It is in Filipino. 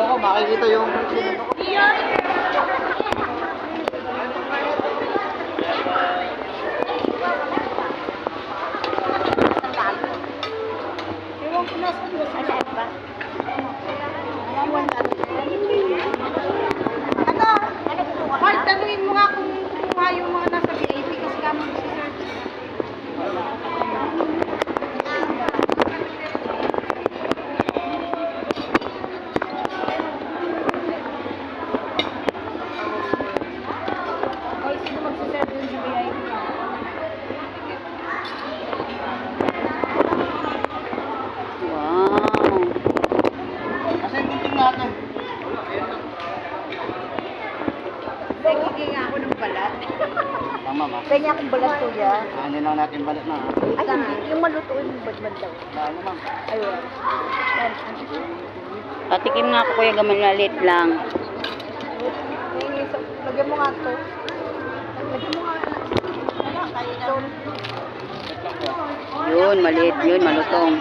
ko, makikita yung Ewan ko na saan ba? Mark, tanungin mo nga kung kuha yung mga nasa VIP kasi kamo si Sir. Oy, sino magsiserve dun sa VIP? Wow. kasi kunting natin. Sige nga ako ng balat. Tama ma. Pengi akong balat ko ya. Ano lang natin balat na. Ay, hindi. Yung malutuin yung badbad daw. Ano ma'am? Ayun. Patikim nga ako kuya gaman lalit lang. Pengi, so, lagyan mo nga to. Lagyan mo nga. Ano, tayo na. Yun, maliit yun, malutong.